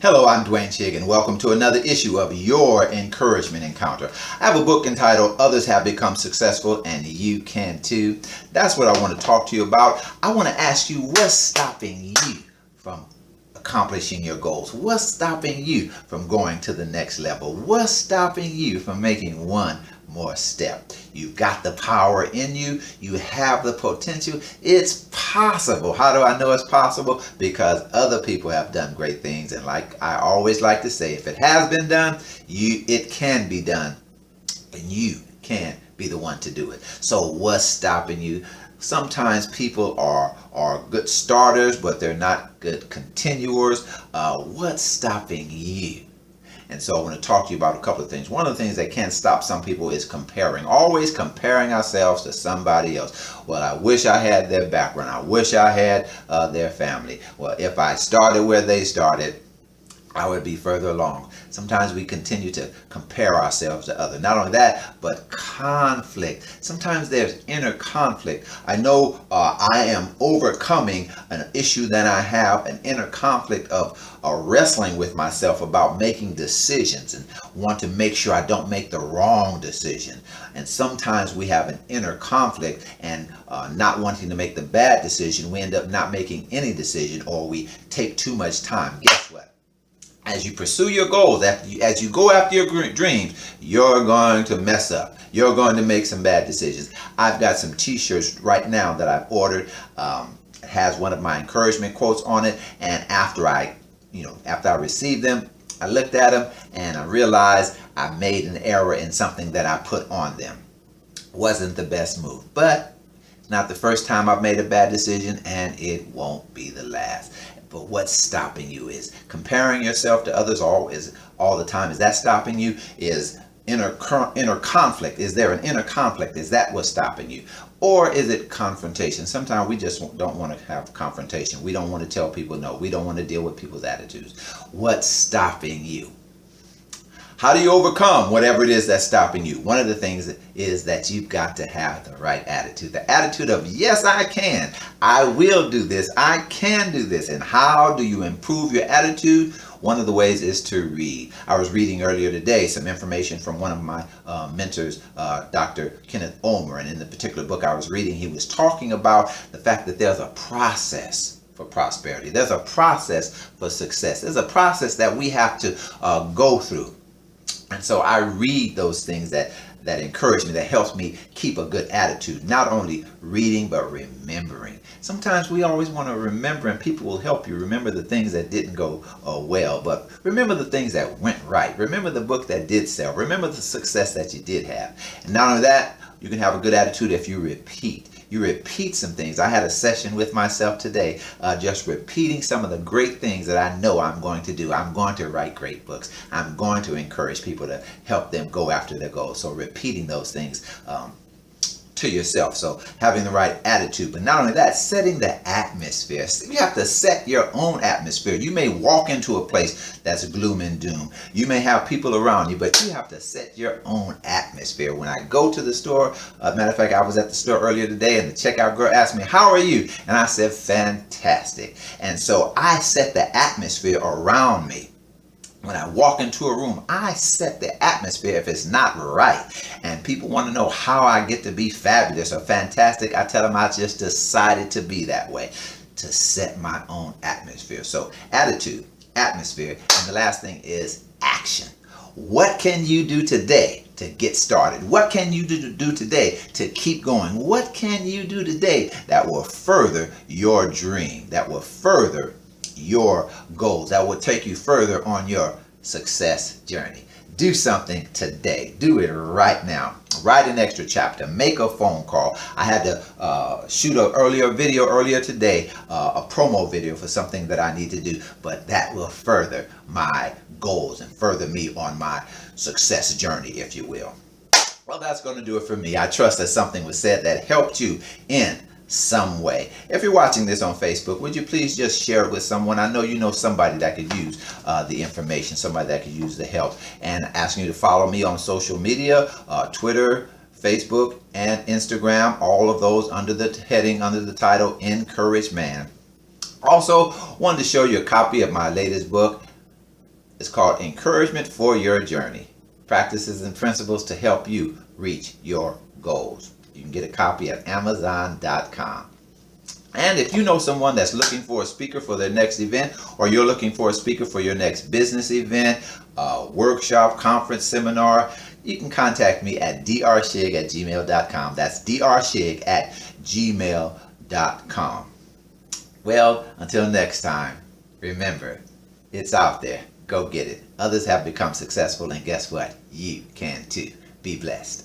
Hello, I'm Dwayne Chig, and welcome to another issue of Your Encouragement Encounter. I have a book entitled Others Have Become Successful and You Can Too. That's what I want to talk to you about. I want to ask you, what's stopping you from accomplishing your goals? What's stopping you from going to the next level? What's stopping you from making one more step? You've got the power in you. You have the potential. It's possible. How do I know it's possible? Because other people have done great things. And like I always like to say, if it has been done, it can be done. And you can be the one to do it. So what's stopping you? Sometimes people are good starters, but they're not good continuers. What's stopping you? And so I want to talk to you about a couple of things. One of the things that can stop some people is comparing. Always comparing ourselves to somebody else. Well, I wish I had their background. I wish I had their family. Well, if I started where they started, I would be further along. Sometimes we continue to compare ourselves to others. Not only that, but conflict. Sometimes there's inner conflict. I know I am overcoming an issue that I have, an inner conflict of wrestling with myself about making decisions and want to make sure I don't make the wrong decision. And sometimes we have an inner conflict and not wanting to make the bad decision, we end up not making any decision, or we take too much time. Guess what? As you pursue your goals, as you go after your dreams, you're going to mess up. You're going to make some bad decisions. I've got some t-shirts right now that I've ordered. It has one of my encouragement quotes on it. And after I received them, I looked at them and I realized I made an error in something that I put on them. Wasn't the best move, but it's not the first time I've made a bad decision, and it won't be the last. But what's stopping you is comparing yourself to others all the time. Is that stopping you? Is inner conflict? Is there an inner conflict? Is that what's stopping you? Or is it confrontation? Sometimes we just don't want to have confrontation. We don't want to tell people no. We don't want to deal with people's attitudes. What's stopping you? How do you overcome whatever it is that's stopping you? One of the things is that you've got to have the right attitude. The attitude of, yes, I can. I will do this. I can do this. And how do you improve your attitude? One of the ways is to read. I was reading earlier today some information from one of my mentors, Dr. Kenneth Ulmer. And in the particular book I was reading, he was talking about the fact that there's a process for prosperity. There's a process for success. There's a process that we have to go through. And so I read those things that encourage me, that helps me keep a good attitude. Not only reading, but remembering. Sometimes we always want to remember, and people will help you remember the things that didn't go well. But remember the things that went right. Remember the book that did sell. Remember the success that you did have. And not only that, you can have a good attitude if you repeat. You repeat some things. I had a session with myself today, just repeating some of the great things that I know I'm going to do. I'm going to write great books. I'm going to encourage people to help them go after their goals. So repeating those things to yourself. So having the right attitude, but not only that, setting the atmosphere. You have to set your own atmosphere. You may walk into a place that's gloom and doom. You may have people around you, but you have to set your own atmosphere. When I go to the store, matter of fact, I was at the store earlier today and the checkout girl asked me, "How are you?" And I said, "Fantastic." And so I set the atmosphere around me. When I walk into a room, I set the atmosphere if it's not right. And people want to know how I get to be fabulous or fantastic. I tell them I just decided to be that way, to set my own atmosphere. So attitude, atmosphere, and the last thing is action. What can you do today to get started? What can you do today to keep going? What can you do today that will further your dream, that will further your goals, that will take you further on your success journey? Do something today. Do it right now. Write an extra chapter. Make a phone call. I had to shoot a video earlier today, a promo video for something that I need to do, but that will further my goals and further me on my success journey, if you will. Well, that's going to do it for me. I trust that something was said that helped you in some way. If you're watching this on Facebook, would you please just share it with someone? I know you know somebody that could use the information, somebody that could use the help. And asking you to follow me on social media, Twitter, Facebook, and Instagram. All of those under the heading, under the title, Encourage Man. Also, wanted to show you a copy of my latest book, It's called Encouragement for Your Journey. Practices and principles to help you reach your goals. You can get a copy at Amazon.com. And if you know someone that's looking for a speaker for their next event, or you're looking for a speaker for your next business event, workshop, conference, seminar, you can contact me at drshig@gmail.com. That's drshig@gmail.com. Well, until next time, remember, it's out there. Go get it. Others have become successful, and guess what? You can too. Be blessed.